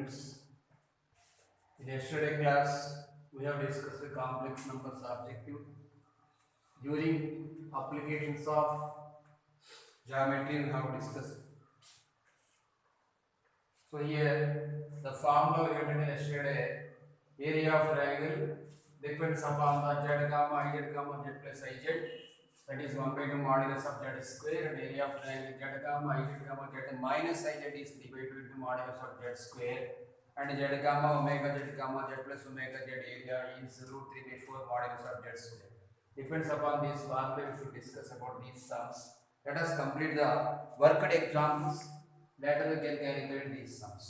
students. In yesterday class, we have discussed the complex numbers objective. During applications of geometry, we have discussed. So here, the formula we had yesterday, area of triangle depends upon the z comma I z comma z plus I z. That is 1 by 2 modulus of z square, and area of triangle z comma I z comma z minus I z is 3 by 2 into modulus of z square, and z comma omega z comma z plus omega z area is root 3 by 4 modulus of z square. Depends upon this formula, we should discuss about these sums. Let us complete the worked examples. Later we can calculate these sums.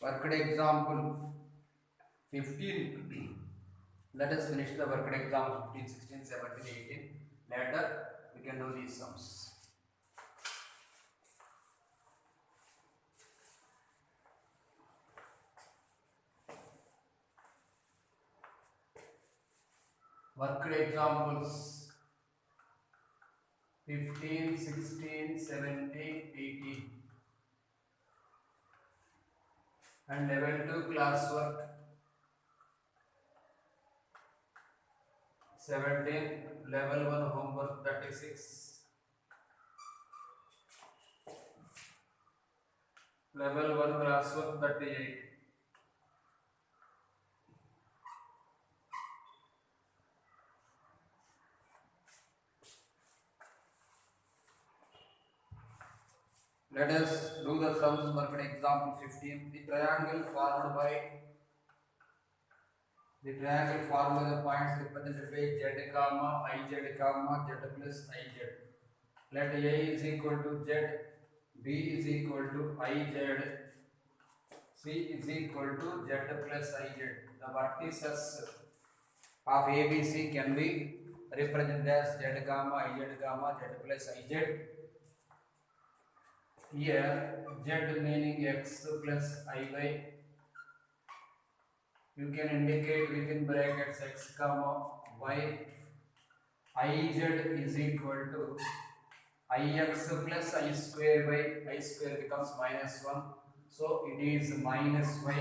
Worked example 15. Let us finish the worked example 15, 16, 17, 18. Later we can do these sums. Worked examples 15, 16, 17, 18 and level 2 classwork 17, level 1 homework 36, level 1 classwork 38. Let us do the sums. Worked example 15. The triangle formed by the points represented by z comma I z comma z plus I z. Let A is equal to z, B is equal to I z, C is equal to z plus I z. The vertices of ABC can be represented as z comma I z comma z plus I z. Here z meaning x plus iy. You can indicate within brackets x comma y. Iz is equal to ix plus I square by I square becomes minus 1. So it is minus y.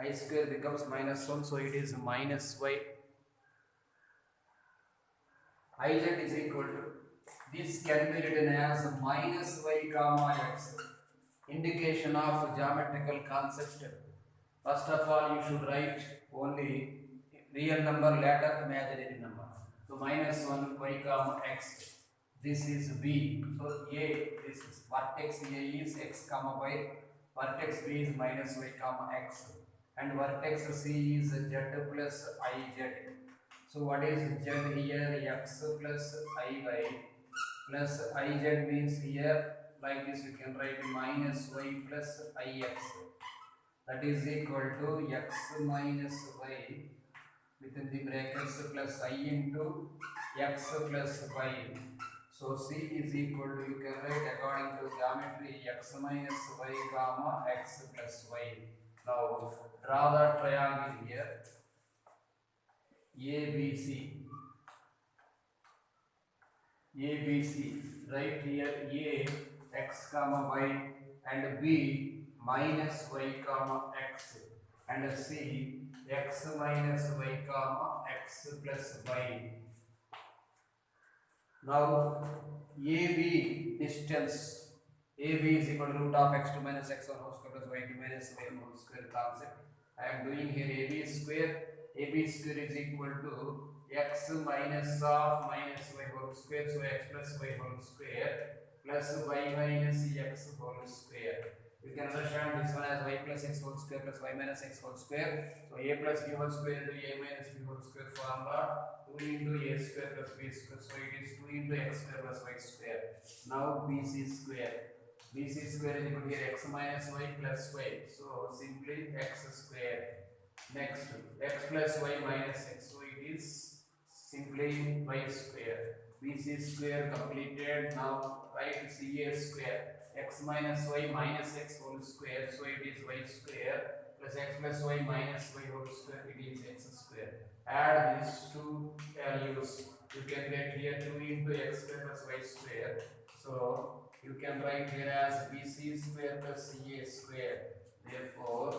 I square becomes minus 1. So it is minus y. Iz is equal to, this can be written as minus y comma x. Indication of geometrical concept. First of all, you should write only real number, later imaginary number. So minus 1 y comma x. This is B. So A, this is vertex A is x comma y. Vertex B is minus y comma x. And vertex C is z plus I z. So what is z here? X plus iy plus iz means here, like this you can write minus y plus ix. That is equal to x minus y within the brackets plus I into x plus y. So C is equal to, you can write according to geometry, x minus y comma x plus y. Now draw the triangle here ABC. Right here A x comma y and B minus y comma x and C x minus y comma x plus y. Now AB distance, AB is equal to root of x2 minus x1 whole square plus y2 minus y whole square concept. I am doing here AB square. AB square is equal to x minus of minus y whole square, so x plus y whole square plus y minus x whole square. You can understand this one as y plus x whole square plus y minus x whole square. So a plus b whole square into a minus b whole square formula, 2 into a square plus b square. So it is 2 into x square plus y square. Now bc square. bc square is equal to here x minus y plus y. So simply x square. Next x plus y minus x. So it is simply y square. bc square completed. Now write ca square. X minus y minus x whole square, so it is y square plus x plus y minus y whole square, it is x square. Add these two values, you can get here 2 into x square plus y square. So you can write here as bc square plus ca square. Therefore,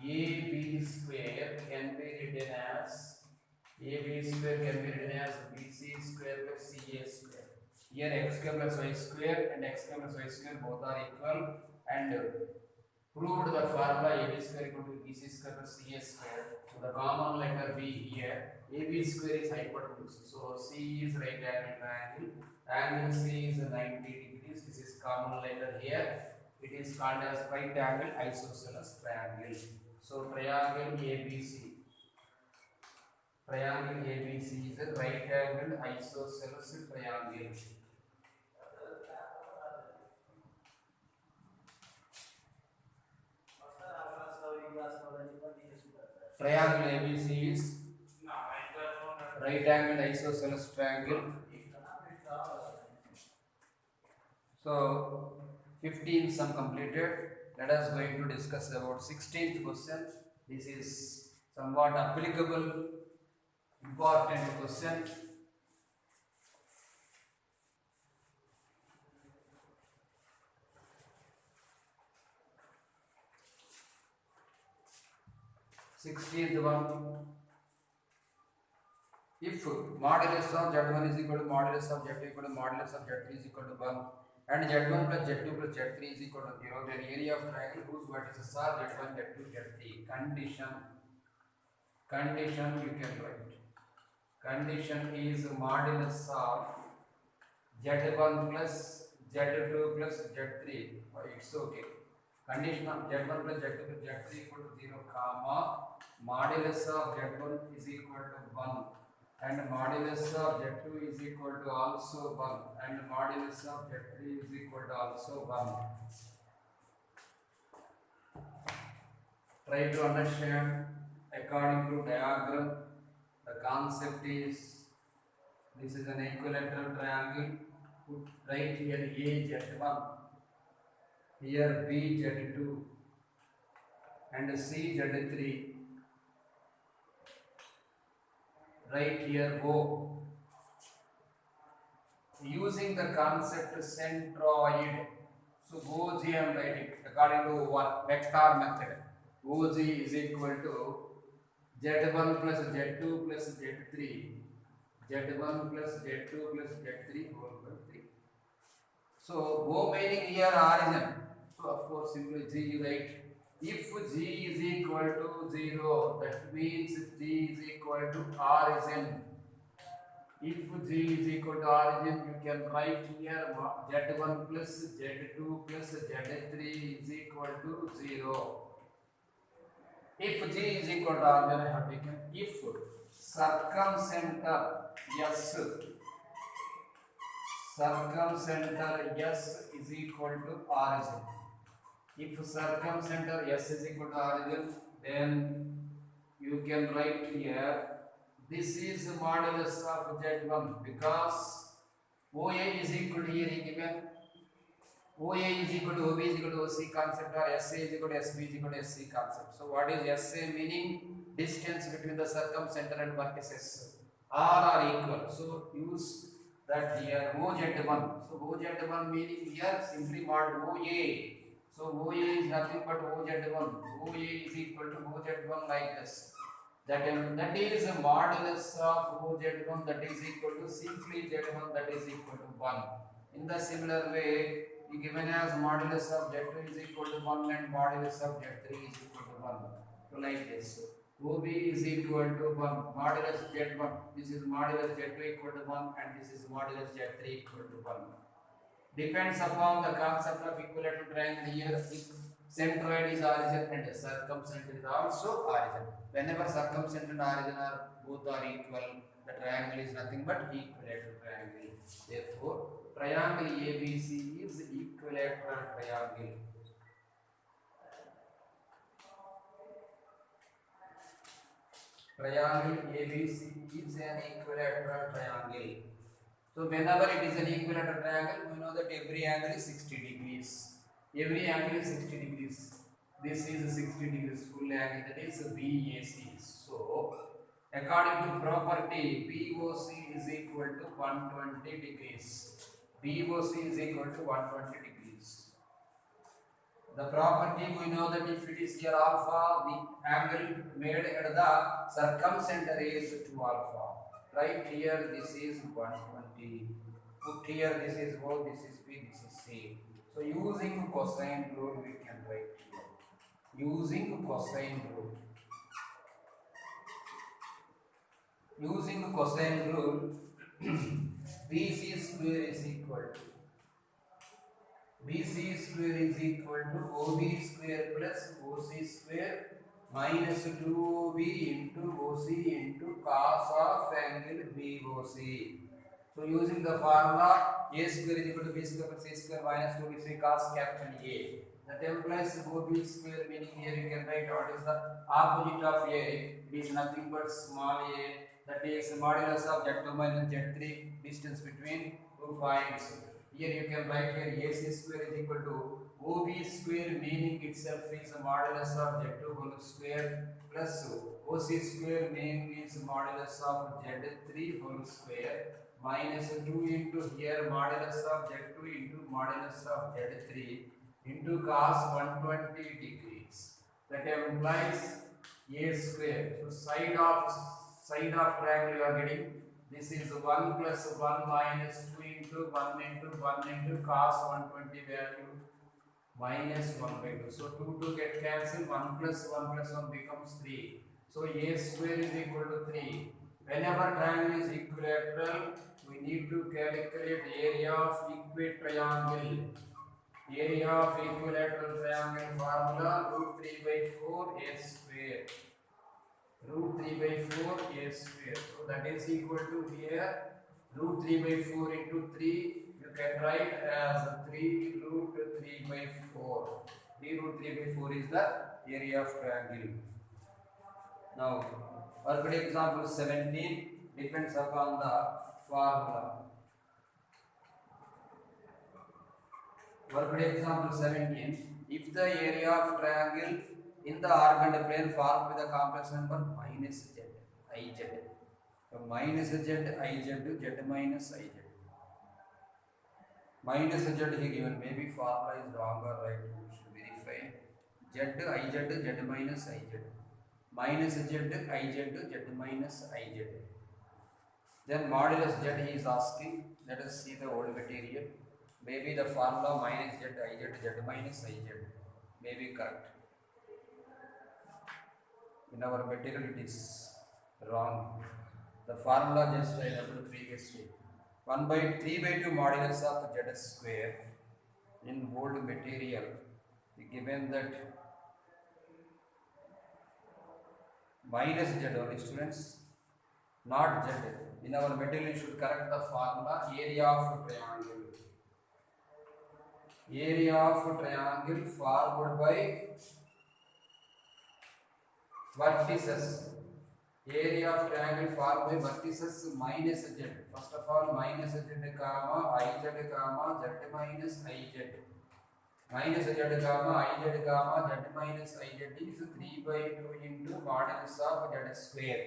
AB square can be written as BC square plus CA square. Here x square plus y square and x square plus y square both are equal, and proved the formula AB square equal to BC square plus CA square. So the common letter B here, AB square is hypotenuse. So C is right angle triangle. Angle C is 90 degrees. This is common letter here. It is called as right angle isosceles triangle. So triangle ABC. Triangle ABC is a right angle isosceles triangle. Triangle ABC is right angle isosceles triangle. So 15 sum completed. Let us going to discuss about 16th question. This is somewhat applicable, important question. Sixteenth one. If modulus of Z1 is equal to modulus of Z2 equal to modulus of Z3 is equal to 1 and Z1 plus Z2 plus Z3 is equal to 0, then area of triangle whose vertices are Z1, Z2, Z3. Condition you can write. Condition is modulus of Z1 plus Z2 plus Z3. It's okay. Condition of Z1 plus Z2 plus Z3 equal to 0, comma, modulus of Z1 is equal to 1 and modulus of Z2 is equal to also 1 and modulus of Z3 is equal to also 1. Try to understand according to diagram. The concept is, this is an equilateral triangle. Put right here A Z1, here B Z2 and C Z3. Right here O. Using the concept centroid, so OG I am writing according to what vector method. OG is equal to Z1 plus Z2 plus Z3, Z1 plus Z2 plus Z3 whole by 3. So O meaning here origin. So of course simply G you write. If G is equal to 0, that means G is equal to origin. If G is equal to origin, you can write here Z1 plus Z2 plus Z3 is equal to 0. If G is equal to origin, I have taken if circumcenter S is equal to origin. If circumcenter S is equal to origin, then you can write here this is modulus of Z1 because OA is equal to here given OA is equal to OB is equal to OC concept or SA is equal to SB is equal to SC concept. So what is SA meaning? Distance between the circumcenter and vertices. All are equal. So use that here OZ1. So OZ1 meaning here simply mod OA. So OA is nothing but OZ1. OA is equal to OZ1 like this. That is a modulus of OZ1 that is equal to simply Z1 that is equal to 1. In the similar way, given as modulus of Z2 is equal to 1 and modulus of Z3 is equal to 1. So like this. OB is equal to 1. Modulus Z1. This is modulus Z2 equal to 1 and this is modulus Z3 equal to 1. Depends upon the concept of equilateral triangle here. Centroid is origin and circumcenter is also origin. Whenever circumcenter and origin are both are equal, the triangle is nothing but equilateral triangle. Therefore, triangle ABC is equilateral triangle. Triangle ABC is an equilateral triangle. So whenever it is an equilateral triangle, we know that every angle is 60 degrees. Every angle is 60 degrees. This is 60 degrees full angle, that is BAC. So, according to property, BOC is equal to 120 degrees. BOC is equal to 120 degrees. the property we know that if it is here alpha, the angle made at the circumcenter is 2 alpha. Right here, this is 120. Put here, this is O, this is B, this is C. So using cosine rule, we can write here. Using cosine rule. Using cosine rule, BC square is equal to BC square is equal to OB square plus OC square minus 2OB into OC into cos of angle BOC. So using the formula A square is equal to B square plus C square minus 2B cos capital A. That implies OB square, meaning here you can write what is the opposite of A. It is nothing but small a. That is modulus of Z2 minus Z3, distance between 2 points. Here you can write here AC square is equal to OB square, meaning itself is a modulus of Z2 whole square plus OC square, meaning is modulus of Z3 whole square minus 2 into here modulus of Z2 into modulus of Z3 into cos 120 degrees. That implies A square. So side of triangle you are getting. This is 1 plus 1 minus 2 into 1 into cos 120 value minus 1 by 2. So 2 get cancelled, 1 plus 1 becomes 3. So A square is equal to 3. Whenever triangle is equilateral, we need to calculate area of equitriangle. Area of equilateral triangle formula root 3 by 4 A square. Root 3 by 4 A square. So that is equal to here root 3 by 4 into 3. You can write as 3 root 3 by 4. 3 root 3 by 4 is the area of triangle. Now, work example 17 depends upon the formula. Work example 17. If the area of triangle in the argand plane formed with a complex number minus z, iz. So minus z, iz, z minus iz. Minus z is given. Maybe formula is wrong or right. We should verify. Z, iz, z minus iz. Minus z, iz, z minus iz. Then modulus z is asking. Let us see the old material. Maybe the formula minus z, iz, z minus iz may be correct. In our material it is wrong. The formula just I have previously. 1 by 3 by 2 modulus of z square in old material. Given that minus z only, students, not z. In our material you should correct the formula area of triangle. Area of triangle formed by vertices. Area of triangle formed by vertices minus z. First of all, minus z comma iz comma z minus iz. Minus z comma iz comma z minus iz is 3 by 2 into modulus of z square.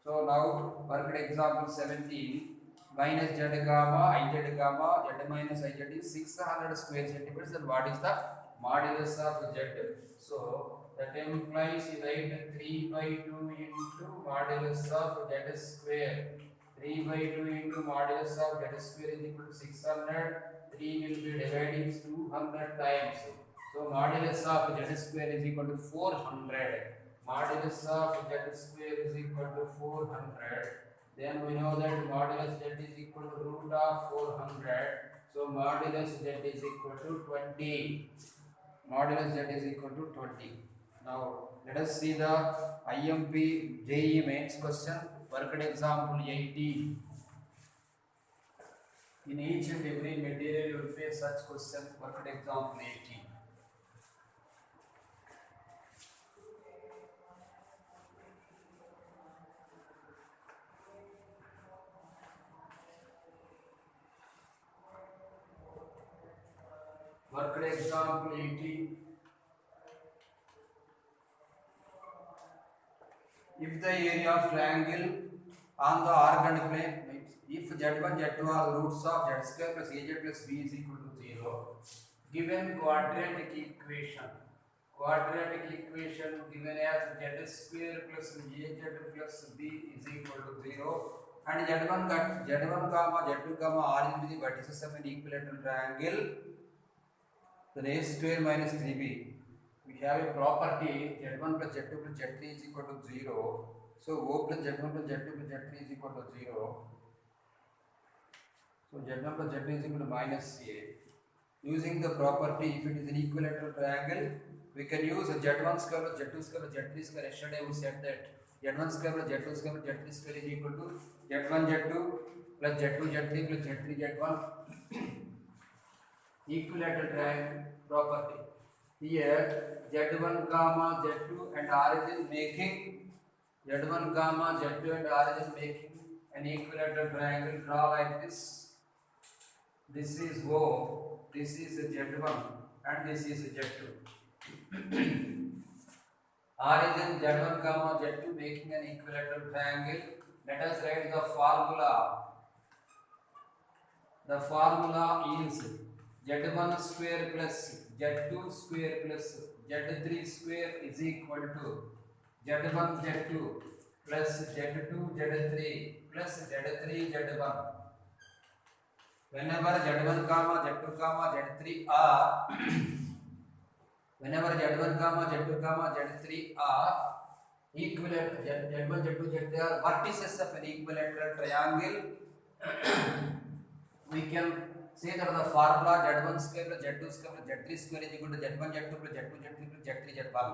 So now work example 17. Minus z comma iz comma z minus iz is 600 square centimeters. And what is the modulus of z? So that implies you write 3 by 2 into modulus of z square. 3 by 2 into modulus of z square is equal to 600. 3 will be dividing 200 times. So modulus of z square is equal to 400. Modulus of z square is equal to 400. Then we know that modulus z is equal to root of 400. So modulus z is equal to 20. Modulus z is equal to 20. Now let us see the IMP JEE mains question. Worked example 18. In each and every material you will face such question. Worked example 18. Worked example 18. If the area of triangle on the argand plane means if z1, z2 are roots of z square plus az plus b is equal to 0, given quadratic equation given as z square plus az plus b is equal to 0 and z1 comma z2 comma are in the vertices of an equilateral triangle, then a square minus 3b. We have a property z1 plus z2 plus z3 is equal to 0. So o plus z1 plus z2 plus z3 is equal to 0. So z1 plus z2 is equal to minus a. Using the property, if it is an equilateral triangle, we can use z1 square plus z2 square plus z3 square. Yesterday we said that z1 square plus z2 square plus z3 square is equal to z1 z2 plus z2 z3 plus z3 z1. Equilateral triangle property. Here z1 comma z2 and origin making z1 comma z2 and origin making an equilateral triangle. Draw like this. This is O, this is z1 and this is z2. Origin z1 comma z2 making an equilateral triangle. Let us write the formula. The formula is z1 square plus z2 square plus z3 square is equal to z1 z2 plus z2 z3 plus z3 z1. Whenever z1 comma z2 comma z3 are whenever z1 comma z2 comma z3 are equilateral, z1 z2 z3 are vertices of an equilateral triangle, we can say that the formula z1 square plus z2 square plus z3 square is equal to z1 z2 plus z2 z3 plus z3 z1.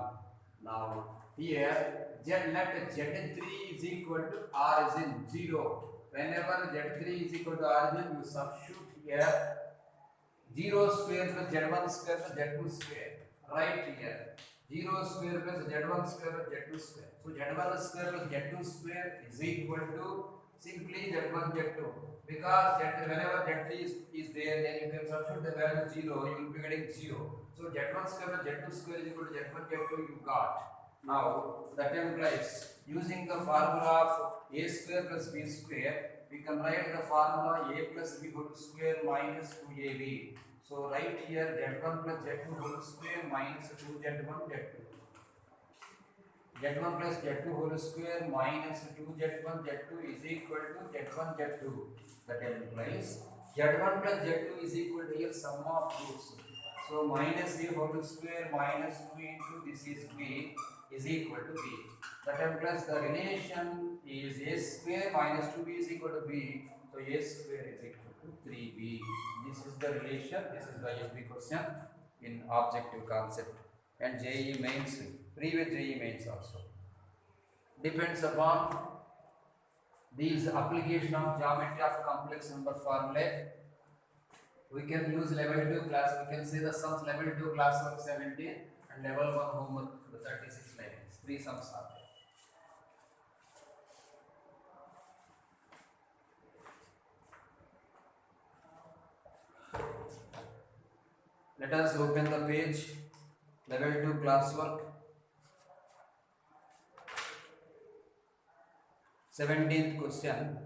Now here let z3 is equal to origin 0. Whenever z3 is equal to origin, you substitute here 0 square plus z1 square plus z2 square. Right here 0 square plus z1 square plus z2 square. So z1 square plus z2 square is equal to simply z1 z2. Because whenever z3 is there, then you can substitute the value 0, you will be getting 0. So z1 square plus z2 square is equal to z1 z2 you got. Now that implies using the formula of a square plus b square, we can write the formula a plus b whole square minus 2ab. So right here z1 plus z2 whole square minus 2z1 z2. z1 plus z2 whole square minus 2z1 z2 is equal to z1 z2. That implies z1 plus z2 is equal to here sum of roots. So minus a whole square minus 2 into this is b is equal to b. That implies the relation is a square minus 2b is equal to b. So a square is equal to 3b. This is the relation. This is the ISB question in objective concept and JEE mains, previous JEE mains also. Depends upon these application of geometry of complex number formulae. We can use level 2 class. We can say the sums level 2 class work 17 and level 1 homework 36 lines. 3 sums are there. Let us open the page. Level 2 classwork. 17th question.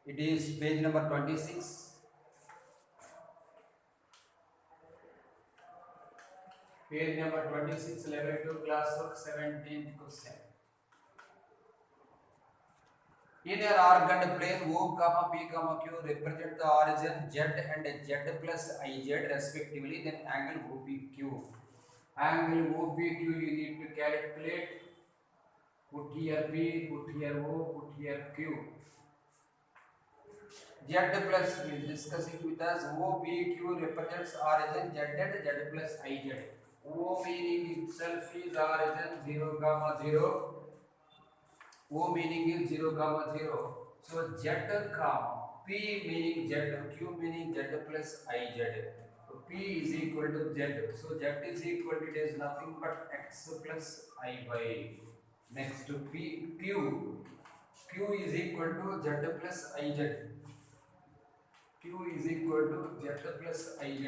It is page number 26. Page number 26, level 2 classwork, 17th question. In an arced plane O, P, Q represent the origin Z and Z plus IZ respectively, then angle OPQ. Angle OPQ you need to calculate. Put here P, put here O, put here Q. Z plus is discussing with us. OPQ represents origin Z and Z plus IZ. O meaning itself is origin 0, 0. O meaning is 0, 0. So Z, P meaning Z, Q meaning Z plus IZ. So P is equal to Z. So Z is equal to, it is nothing but X plus I by. Next to P, Q is equal to Z plus IZ. Q is equal to Z plus IZ.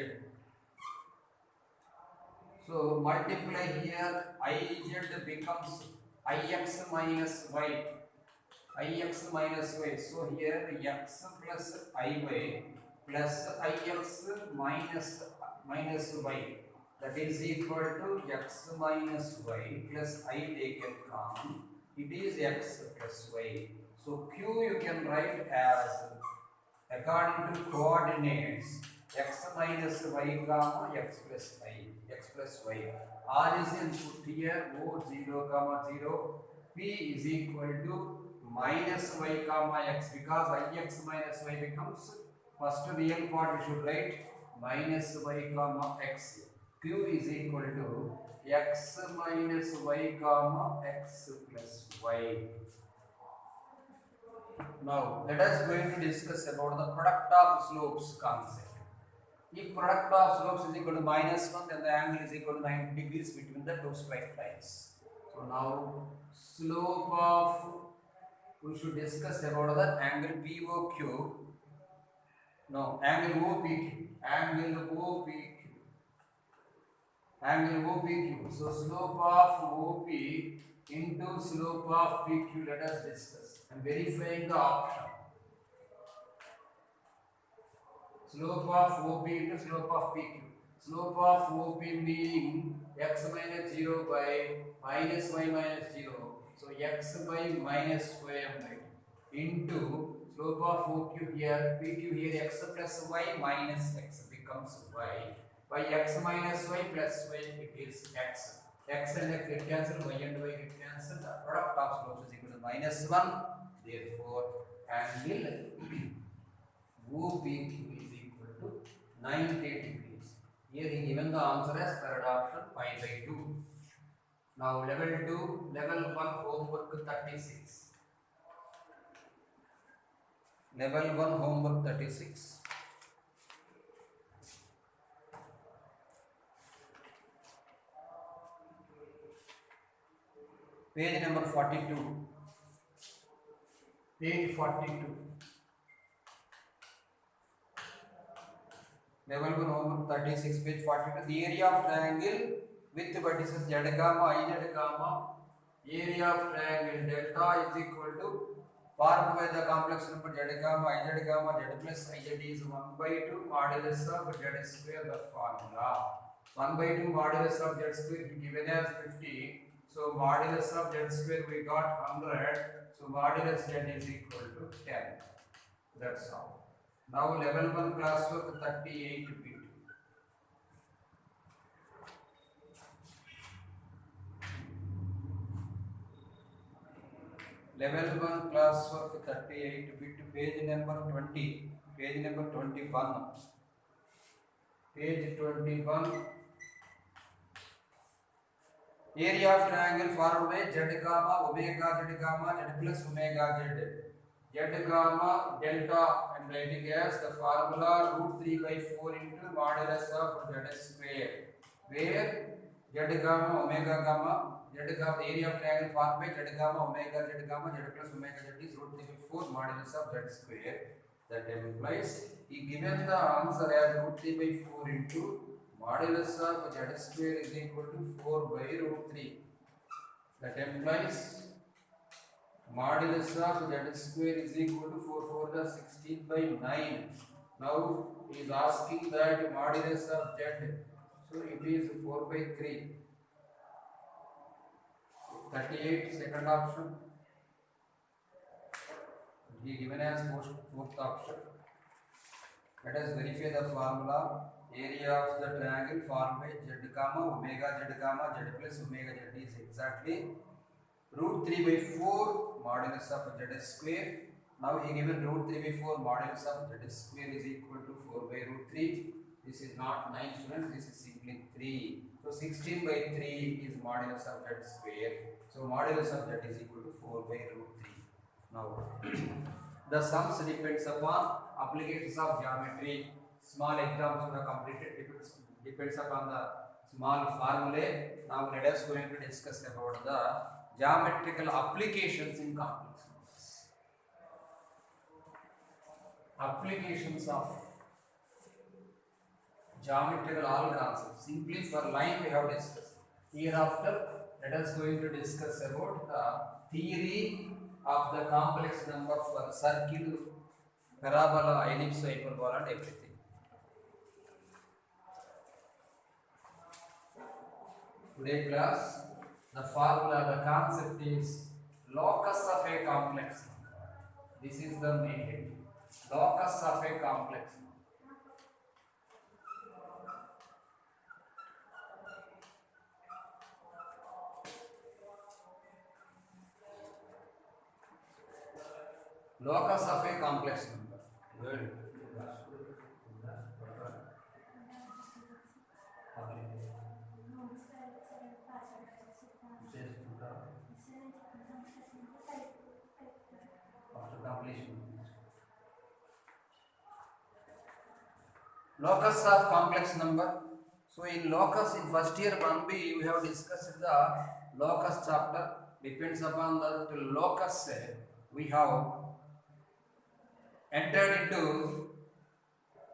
So multiply here, IZ becomes Ix minus Y. Ix minus Y. So here X plus Iy plus Ix minus y, that is equal to x minus y plus I taken common, it is x plus y. So q you can write as, according to coordinates, x minus y comma x plus y. R is input here, O 0 comma 0, P is equal to minus y comma x, because ix minus y becomes, first real part we should write minus y comma x. Q is equal to x minus y comma x plus y. Now let us going to discuss about the product of slopes concept. If product of slopes is equal to -1, then the angle is equal to 90 degrees between the two straight lines. So now slope of, we should discuss about the angle POQ. No, angle OPQ. Angle OPQ. So slope of OP into slope of PQ. Let us discuss and verifying the option. Slope of OP into slope of PQ. Slope of OP being x minus 0 by minus y minus 0. So x by minus square by into slope of OQ here, PQ here, x plus y minus x becomes y. By x minus y plus y, it is x. X and x get cancelled, y and y get cancelled. The product of slopes is equal to -1. Therefore, angle OPQ is equal to 90 degrees. Here he given the answer as third option, pi by 2. Now level 2, level 1 homework 36. Level 1 homework 36. Page number 42. Page 42. Level 1 homework 36, page 42. The area of triangle with vertices z comma iz comma, area of triangle delta is equal to, formed by the complex number z comma z plus iz is 1 by 2 modulus of z square. The formula 1 by 2 modulus of z square given as 50. So modulus of z square we got 100. So modulus z is equal to 10. That's all. Now level 1 classwork 38 bit. Level 1 classwork 38 bit, page number 20, page number 21. Page 21. Area of triangle formed by z comma omega z comma z plus omega z. Z comma delta and writing as the formula root 3 by 4 into modulus of z square, where z comma omega comma z comma area of triangle formed by z comma omega z comma z plus omega z is root 3 by 4 modulus of z square. That implies he given the answer as root 3 by 4 into modulus of z square is equal to 4 by root 3. That implies modulus of z square is equal to 4 the 16 by 9. Now he is asking that modulus of z, so it is 4 by 3. 38, second option. He given as fourth option. Let us verify the formula. Area of the triangle formed by z comma omega z comma z plus omega z is exactly root 3 by 4 modulus of z square. Now he given root 3 by 4 modulus of z square is equal to 4 by root 3. This is not 9 students, this is simply 3. So 16 by 3 is modulus of z square. So modulus of z is equal to 4 by root 3. Now the sums depends upon applications of geometry. Small exams are completed, depends upon the small formulae. Now let us going to discuss about the geometrical applications in complex numbers. Applications of geometrical all concepts. Simply for line we have discussed. Hereafter let us going to discuss about the theory of the complex number for circle, parabola, ellipse, hyperbola and everything. Today class, the formula, the concept is locus of a complex number. This is the main heading. Locus of a complex number. Locus of a complex number. Good. After completion. Locus of complex number. So in locus in first year 1B we have discussed the locus chapter. Depends upon the locus we have entered into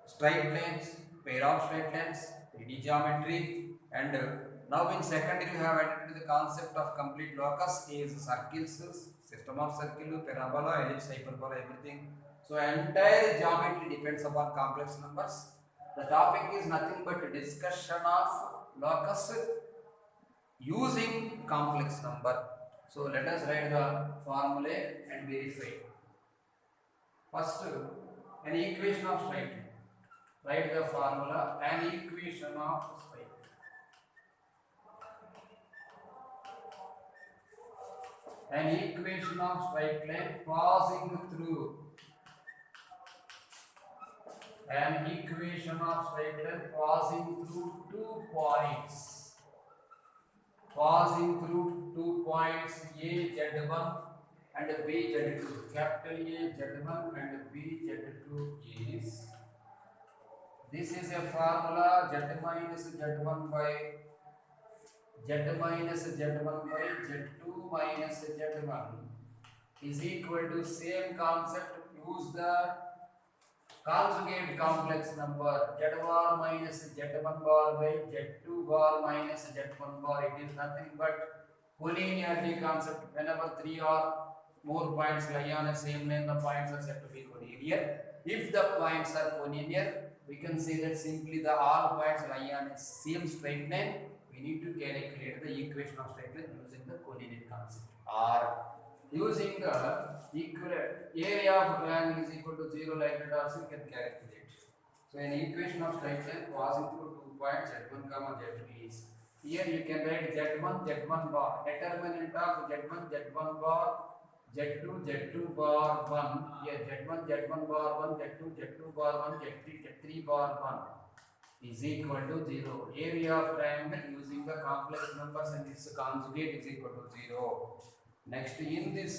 straight lines, pair of straight lines, 3D geometry, and now in second year you have entered into the concept of complete locus is circles, system of circle, parabola, ellipse, hyperbola, everything. So entire geometry depends upon complex numbers. The topic is nothing but discussion of locus using complex number. So let us write the formula and verify. First, an equation of straight line. Write the formula, an equation of straight line. An equation of straight line passing through. An equation of straight line passing through 2 points. Passing through 2 points A Z1 and B Z2. Capital A Z1 and B Z2 is. This is a formula Z minus Z1 by Z minus Z1 by Z2 minus Z1 is equal to same concept. Use the conjugate complex number Z bar minus Z1 bar by Z2 bar minus Z1 bar. It is nothing but collinearity concept. Whenever 3 or more points lie on the same line, the points are said to be collinear. If the points are collinear, we can say that simply the all points lie on a same straight line. We need to calculate the equation of straight line using the collinear concept. Or using the area of triangle is equal to 0 like that also we can calculate. So an equation of straight line passing through 2 points Z1 comma Z2 is. Here you can write Z1 Z1 bar. Determinant of Z1 Z1 bar, Z2 Z2 bar 1. Here Z1 Z1 bar 1, Z2 Z2 bar 1, Z3 Z3 bar 1 is equal to 0. Area of triangle using the complex numbers and its conjugate is equal to 0. Next, in this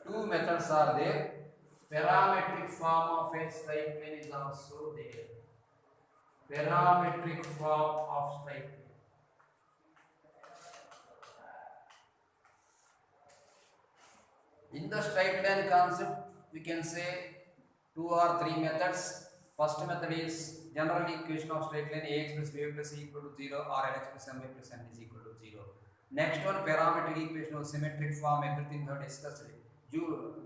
two methods are there. Parametric form of a straight line is also there. Parametric form of straight line. In the straight line concept, we can say 2 or 3 methods. First method is general equation of straight line ax plus b plus c equal to 0 or lx plus my plus n is equal to 0. Next one, parametric equation of symmetric form, everything we have discussed.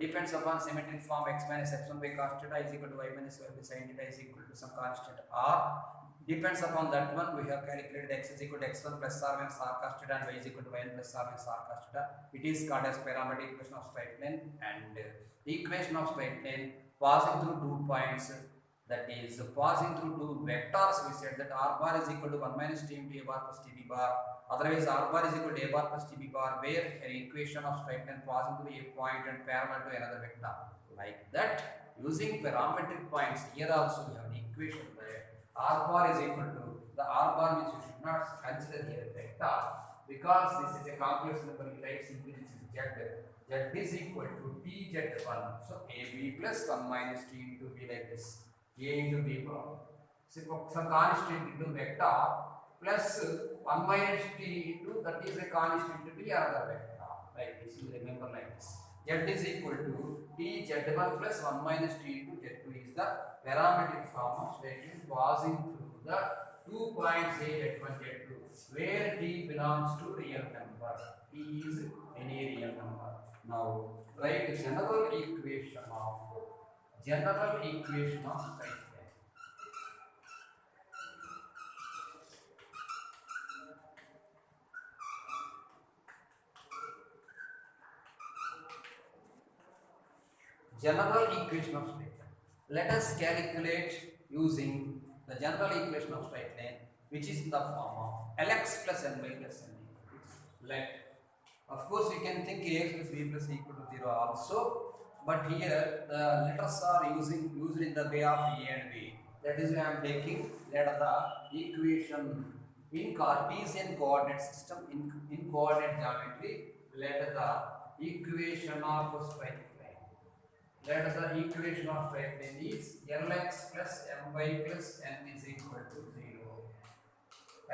Depends upon symmetric form x minus x1 by cos theta is equal to y minus y by sin theta is equal to some constant r. Depends upon that one, we have calculated x is equal to x1 plus r minus r cos theta and y is equal to y plus r minus r cos theta. It is called as parametric equation of straight line. And equation of straight line passing through 2 points, that is passing through 2 vectors. We said that r bar is equal to 1 minus t into a bar plus tb bar. Otherwise r bar is equal to a bar plus tb bar, where an equation of straight line passing through a point and parallel to another vector. Like that, using parametric points, here also we have an equation where r bar is equal to, the r bar means you should not consider here a vector, because this is a complex number. You write simply this is z. Z is equal to tz1. So ab plus 1 minus t into b, like this. A into b bar. Some constant into vector plus 1 minus t into, that is a constant to be another vector. Like this, you remember like this. Z is equal to tz1 plus 1 minus t into z2 is the parametric form of straight line passing through the 2 points A, z1, z2, where t belongs to real number. T is any real number. Now write general equation of straight line. general equation of straight line. Let us calculate using the general equation of straight line, which is in the form of Lx plus Ny plus N. Let, of course, you can think Ax plus B plus equal to 0 also, but here the letters are used in the way of A and B. That is why I am taking let the equation in Cartesian coordinate system in coordinate geometry. Let the equation of straight line. Let the equation of straight line is Lx plus My plus N is equal to 0.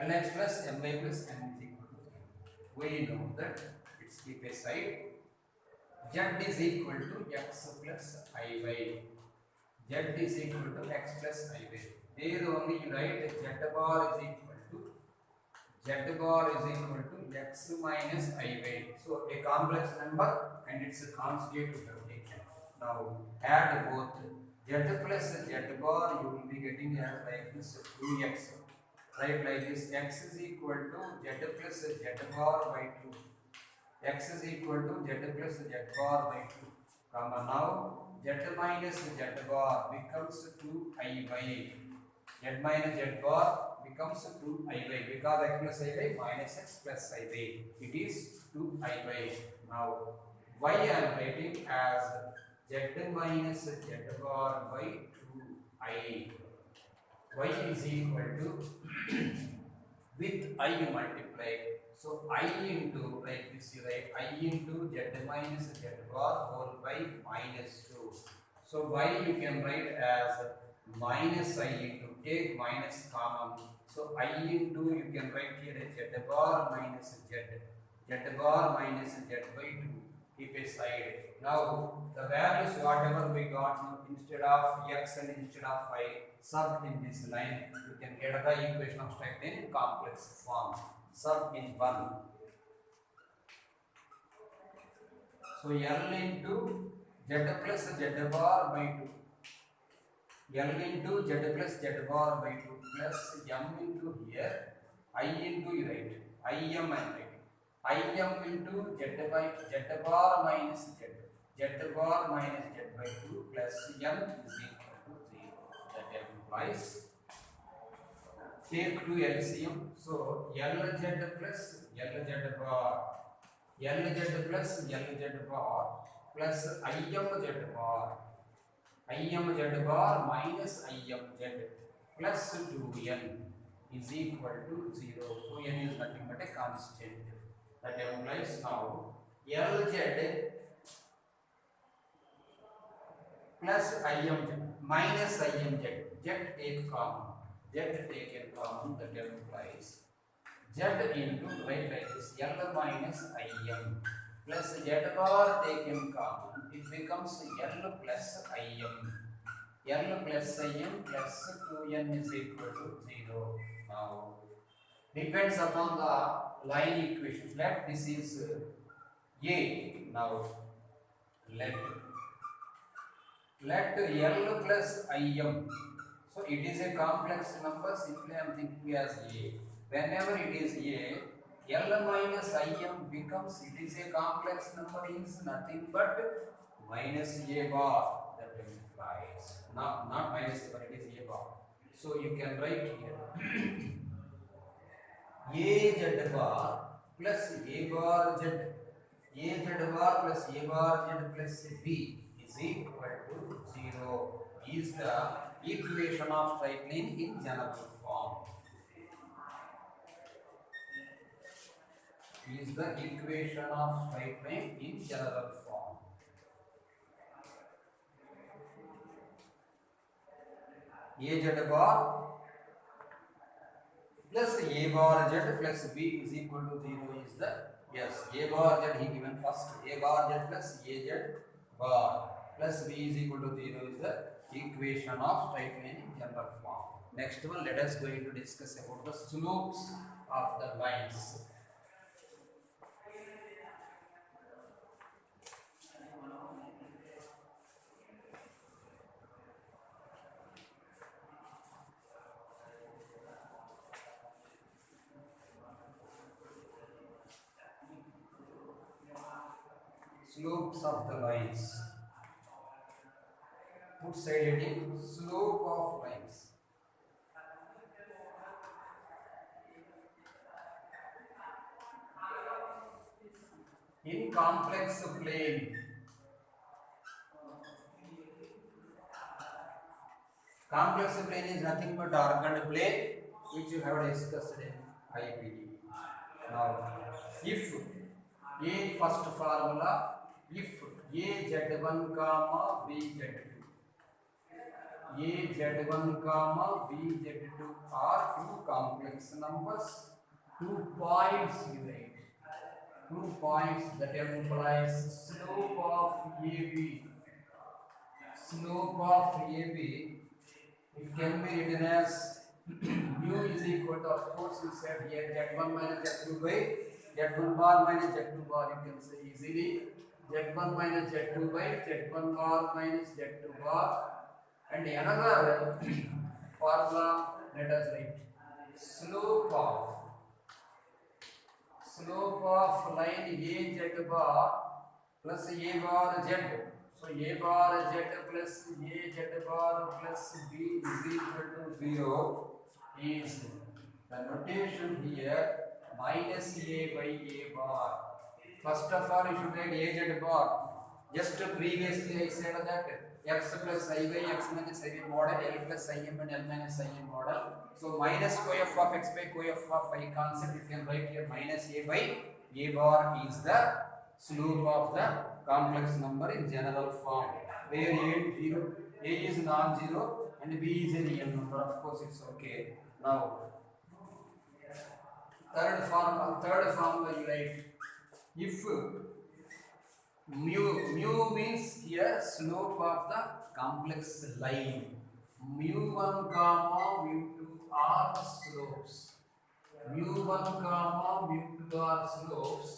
Lx plus My plus N is equal to 0. We know that it's keep aside. Z is equal to x plus Iy. Z is equal to x plus Iy. There only you write z bar is equal to x minus Iy. So a complex number and its conjugate we have taken. Now add both z plus z bar, you will be getting as like this 2x. Right, like this, x is equal to z plus z bar by 2. X is equal to z plus z bar by 2. Comma, now z minus z bar becomes 2Iy. Z minus z bar becomes 2Iy because x plus Iy minus x plus Iy. It is 2Iy. Now y I am writing as z minus z bar by 2I. Y is equal to with I you multiply. So I into, like this you write I into z minus z bar whole by minus 2. So y you can write as minus I into, take minus common. So I into, you can write here as z bar minus z bar minus z by 2. Keep aside. Now the values whatever we got, instead of x and instead of y, sub in this line, you can get the equation of straight line in complex form. Sub in 1. So L into z plus z bar by 2. L into z plus z bar by 2 plus m into here I into, you write I m and writing I m into z bar minus z bar minus z by 2 plus m is equal to 0. That implies, take 2 LCM. So LZ plus LZ bar, LZ plus LZ bar plus IMZ bar, IMZ bar minus IMZ plus 2n is equal to 0. 2n is nothing but a constant. That implies now LZ plus IMZ minus IMZ, Z take common, Z taken common, that implies Z into, right, like this, L minus IM plus Z bar taken common, it becomes L plus IM. L plus IM plus 2n is equal to 0. Now depends upon the line equation. Let this is A. Now let L plus Im. So it is a complex number, simply I am thinking as A. Whenever it is A, L minus Im becomes, it is a complex number, is nothing but minus A bar. That implies, not minus A bar, it is A bar. So you can write here A z bar plus A bar z, A z bar plus A bar z plus B is equal to 0 is the equation of straight line in general form. Is the equation of straight line in general form. A z bar plus A bar z plus B is equal to 0 is the, yes, A bar z he given first, A bar z plus A z bar plus B is equal to 0 is the equation of straight line in general form. Next one, let us going to discuss about the slopes of the lines. Slopes of the lines. put side heading slope of lines. In complex plane. Complex plane is nothing but arced plane which you have discussed in IPD. Now, if A first formula, if A z1 comma B z2, A z1 comma B z2 are two complex numbers, 2 points you write. 2 points that implies slope of AB. Slope of AB, it can be written as mu is equal to, of course we said here z1 minus z2 by z1 bar minus z2 bar, you can say easily z1 minus z2 by z1 bar minus z2 bar. And another formula, let us write slope of line AZ bar plus A bar Z. So A bar Z plus AZ bar plus B is equal to 0 is the notation here minus A by A bar. First of all, you should write AZ bar. Just previously I said that x plus I by x minus I by model, L plus Im and L minus Im model. So minus coef of x by coef of I concept, you can write here minus A by A bar is the slope of the complex number in general form, where A is non-zero and B is a real number. Of course it's okay. Now third formula you write, if mu means here slope of the complex line, mu1 comma mu2 are slopes, mu1 comma mu2 are slopes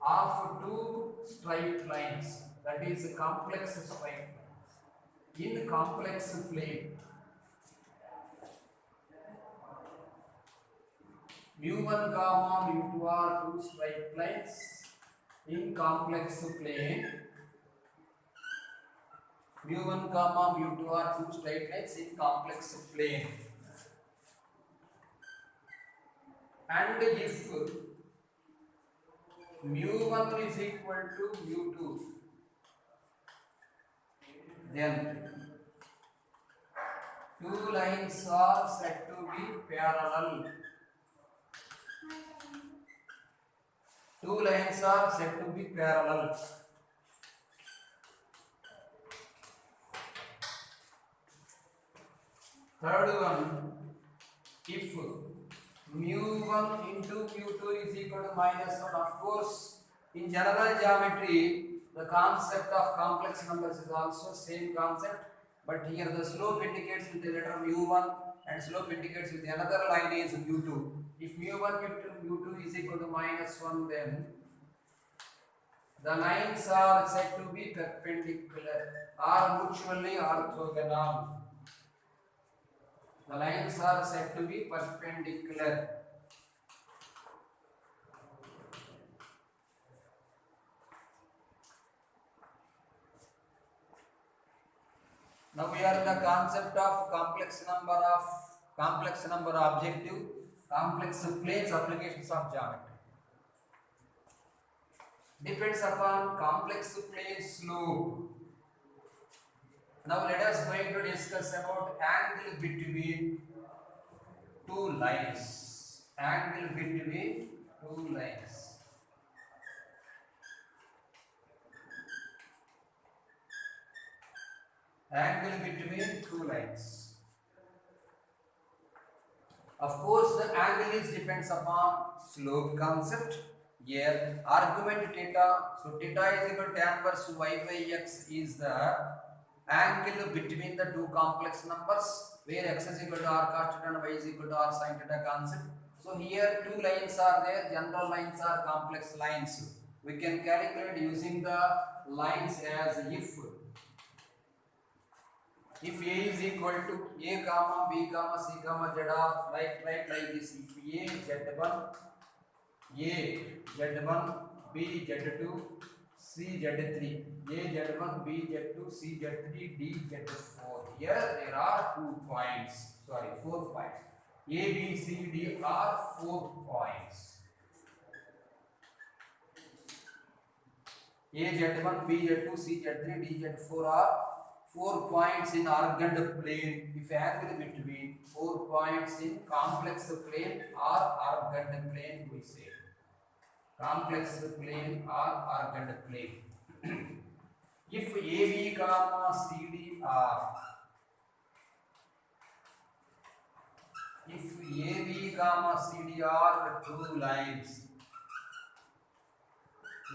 of two straight lines, that is complex straight lines in complex plane. mu1 comma mu2 are two straight lines in complex plane. mu1 comma mu2 are two straight lines in complex plane. And if mu1 is equal to mu2, then two lines are said to be parallel. Two lines are said to be parallel. Third one, if mu1 into mu2 is equal to minus 1, of course, in general geometry, the concept of complex numbers is also same concept, but here the slope indicates with the letter mu1 and slope indicates with the another line is mu2. If mu1 mu2 is equal to minus 1, then the lines are said to be perpendicular or mutually orthogonal. The lines are said to be perpendicular. Now we are in the concept of complex number objective, complex planes, applications of geometry. Depends upon complex plane slope. Now let us going to discuss about angle between two lines. Angle between two lines. Angle between two lines. Of course, the angle is depends upon slope concept. Here, argument theta. So theta is equal to tan inverse y by x is the angle between the two complex numbers, where x is equal to r cos theta and y is equal to r sin theta concept. So here two lines are there. General lines are complex lines. We can calculate using the lines as if A is equal to A comma B comma C comma Z of like this. If A Z1 B Z2 CZ3, AZ1, BZ2, CZ3, DZ4. Here there are 4 points. A, B, C, D are 4 points. AZ1, BZ2, CZ3, DZ4 are 4 points in argand plane. If angle between 4 points in complex plane or argand plane, we say complex plane or argand plane. If AB comma CD are CD are two lines,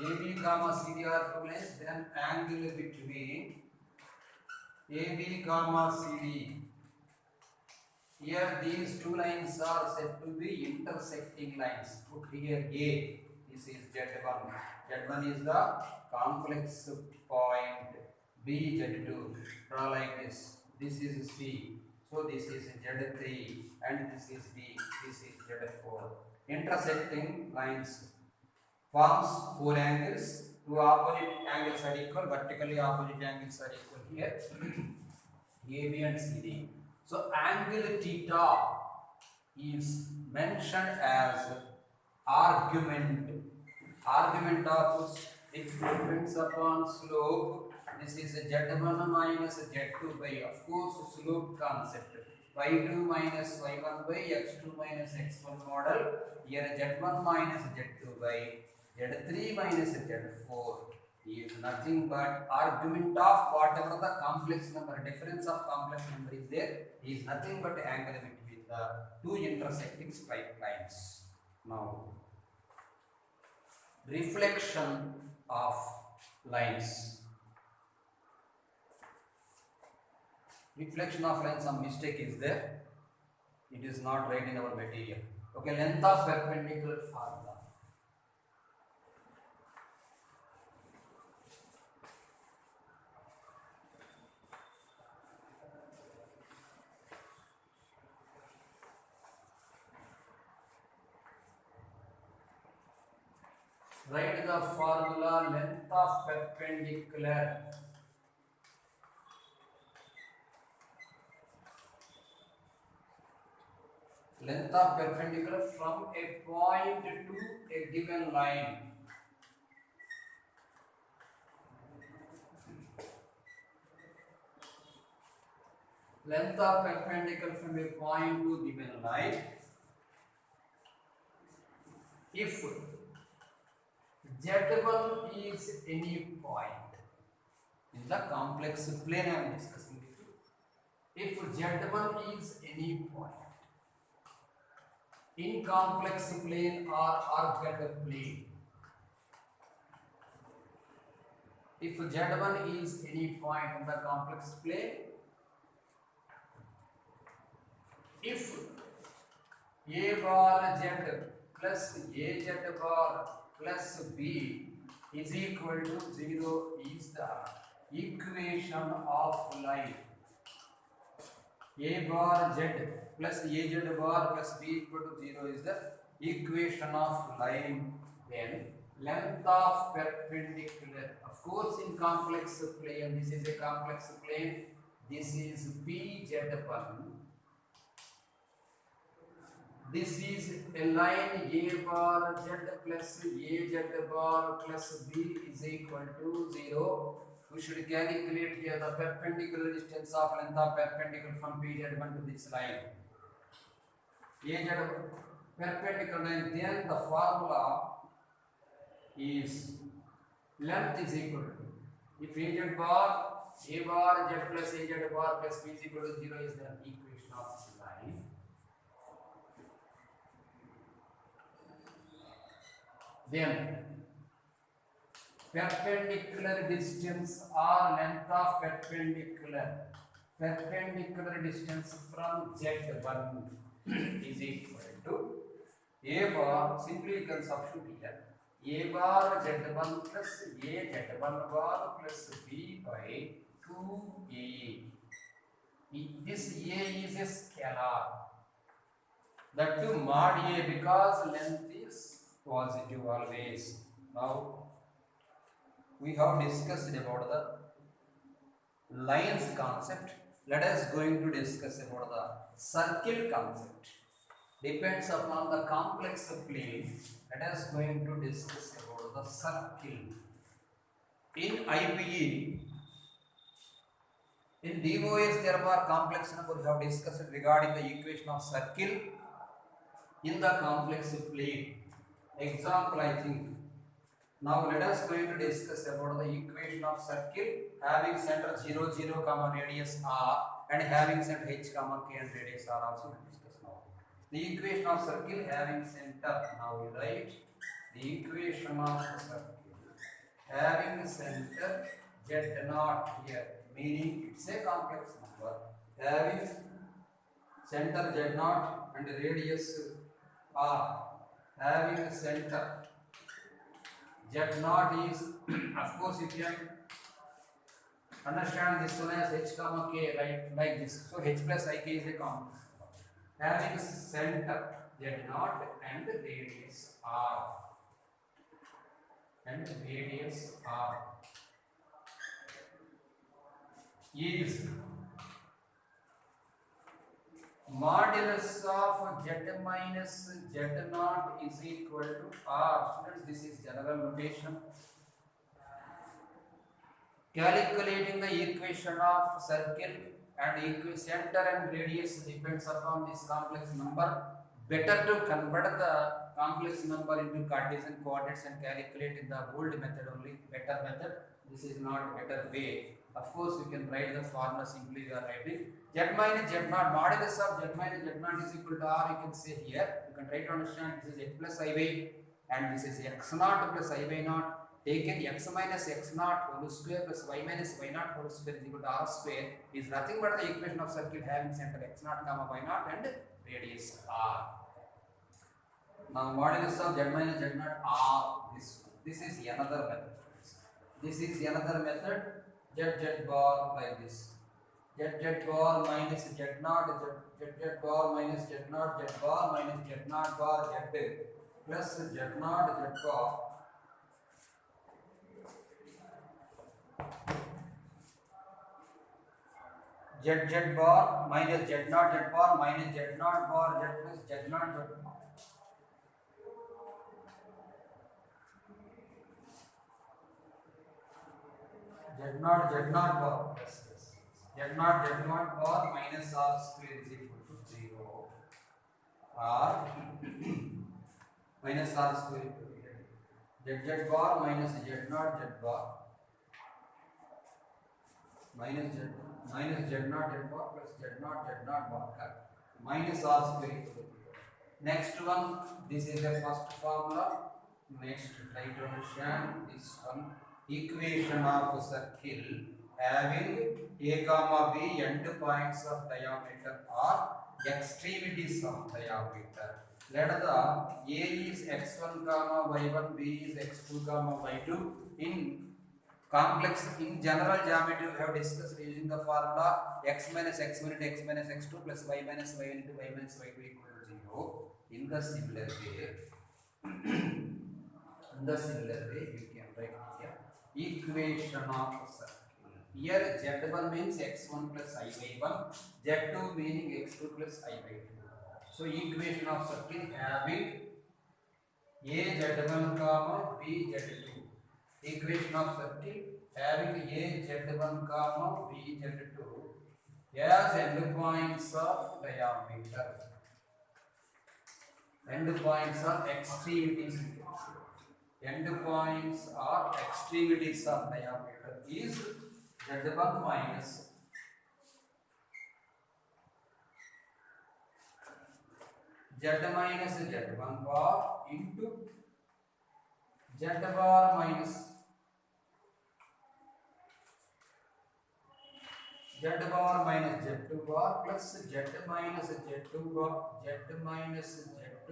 AB comma CD are two lines, then angle between AB comma CD. Here these two lines are said to be intersecting lines. Put here A. This is Z1. Z1 is the complex point. B, Z2. Draw like this. This is C. So this is Z3 and this is D. This is Z4. Intersecting lines forms 4 angles. Two opposite angles are equal. Vertically opposite angles are equal here. AB and CD. So angle theta is mentioned as argument. Argument of it depends upon slope. This is Z1 minus Z2 by, of course, slope concept. Y2 minus Y1 by X2 minus X1 model. Here Z1 minus Z2 by Z3 minus Z4 is nothing but argument of whatever the complex number, difference of complex number is there, is nothing but angle between the two intersecting straight lines. Now, reflection of lines. Reflection of lines, some mistake is there. It is not right in our material. Okay, length of perpendicular formula. Write the formula length of perpendicular. Length of perpendicular from a point to a given line. Length of perpendicular from a point to given line. If Z1 is any point in the complex plane I am discussing with you. If Z1 is any point in complex plane or argand plane, if Z1 is any point in the complex plane, if A bar Z plus AZ bar plus B is equal to 0 is the equation of line. A bar Z plus AZ bar plus B equal to 0 is the equation of line. Then length of perpendicular, of course in complex plane, this is a complex plane, this is BZ1. This is a line A bar Z plus AZ bar plus B is equal to 0. We should calculate here the perpendicular distance of length of perpendicular from BZ1 to this line. AZ perpendicular line, then the formula is length is equal to, if AZ bar A bar Z plus AZ bar plus B is equal to 0 is the equation of line. Then perpendicular distance or length of perpendicular distance from Z1 is equal to A bar, simply you can substitute here, A bar Z1 plus A Z1 bar plus B by 2A. This A is a scalar, that too mod A, because length is positive always. Now we have discussed about the lines concept. Let us going to discuss about the circle concept. Depends upon the complex plane. Let us going to discuss about the circle. In IPE, in DOS there are complex number. We have discussed regarding the equation of circle in the complex plane. Example, I think. Now let us going to discuss about the equation of circle having center 0, 0, comma radius r and having center h, comma k and radius r also discuss now. The equation of circle having center, now we write the equation of circle having center z naught here, meaning it's a complex number having center z naught and radius r, having center z naught is, of course you can understand this one as h comma k, right, like this. So h plus ik is a complex number having center z naught and radius r, is modulus of z minus z naught is equal to r. Students, this is general notation. Calculating the equation of circle and center and radius depends upon this complex number. Better to convert the complex number into Cartesian coordinates and calculate in the old method only. Better method. This is not better way. Of course, you can write the formula simply. You are writing z minus z naught, modulus of z minus z naught is equal to r. You can say here. You can try to understand this is x plus I by and this is x naught plus I by naught. Taken x minus x naught whole square plus y minus y naught whole square is equal to r square is nothing but the equation of circle having center x naught comma y naught and radius r. Now modulus of z minus z naught r, this is another method. This is another method. Z bar like this. Z bar minus z naught, z bar minus z naught, z bar minus z naught bar z plus z naught z bar. Z bar minus z naught z bar minus z naught bar z plus z naught z bar. Z naught bar z naught bar minus r square is equal to 0. R minus r square z bar minus z naught z bar minus z naught z bar plus z naught bar minus r square equal to 0. Next one, this is the first formula. Next, try to understand this one. Equation of circle having a comma b end points of diameter or extremities of diameter. Let the a is x1 comma y1, b is x2 comma y2. In complex, in general geometry we have discussed using the formula x minus x1 into x minus x2 plus y minus y1 into y minus y2 equal to 0. In the similar way you can write here equation of circle. Here z1 means x1 plus I by 1, z2 meaning x2 plus I by 2. So equation of circle having a z1 comma b z2. Equation of circle having a z1 comma b z2 as endpoints of diameter. Endpoints are extremities. Endpoints are extremities of diameter is z1 minus z1 bar into z bar minus z bar minus z2 bar plus z minus z2 bar z minus z2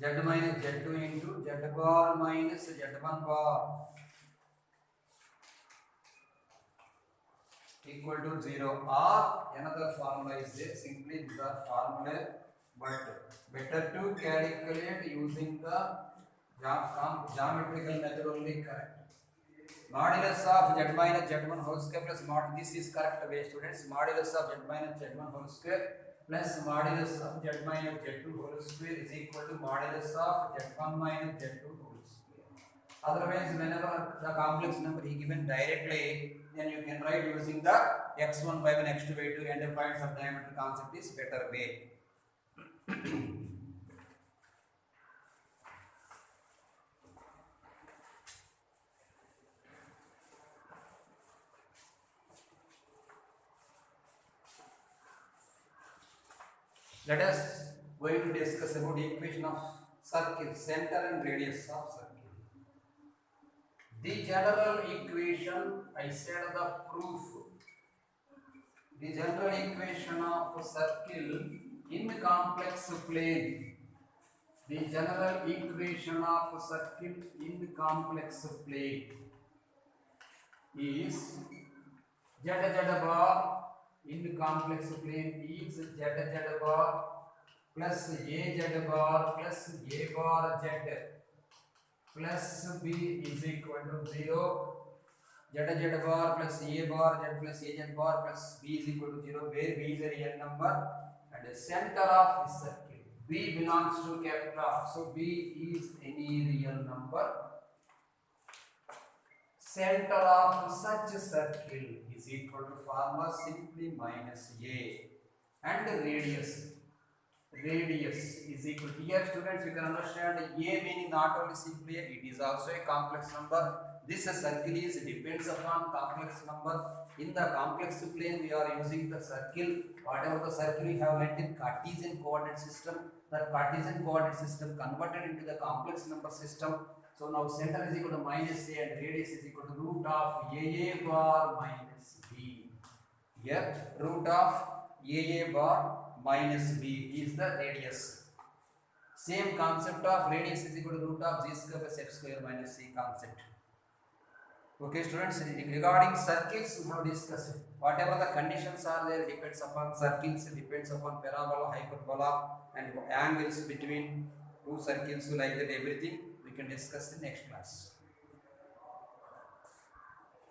z minus z2 into z bar minus z1 bar equal to 0. Or another formula is there. Simply these are formula. but better to calculate using the geometrical method only. Correct. Modulus of z minus z1 whole square plus mod, this is correct way students. Modulus of z minus z1 whole square plus modulus of z minus z2 whole square is equal to modulus of z1 minus z2 whole square. Otherwise, whenever the complex number is given directly, then you can write using the x1 by 1 x2 by 2 and the points of diameter concept is better way. Let us going to discuss about equation of circle, center and radius of circle. The general equation, I said the proof. The general equation of circle in complex plane. The general equation of circle in complex plane is z bar in complex plane is z bar plus a z bar plus a bar z plus b is equal to 0. Z bar plus a bar z plus a z bar plus b is equal to 0, where b is a real number and the center of the circle. B belongs to capital R, so b is any real number. Center of such circle is equal to formula simply minus a, and radius is equal to, here students you can understand a meaning not only simply a, it is also a complex number. This circle is depends upon complex number. In the complex plane we are using the circle, whatever the circle we have let in Cartesian coordinate system, that Cartesian coordinate system converted into the complex number system. So now center is equal to minus a and radius is equal to root of a bar minus b. Here root of a bar minus b is the radius. Same concept of radius is equal to root of z square plus f square minus c concept. Okay students, regarding circles we have discussed. Whatever the conditions are there depends upon circles, depends upon parabola, hyperbola and angles between two circles, like that everything we can discuss in next class.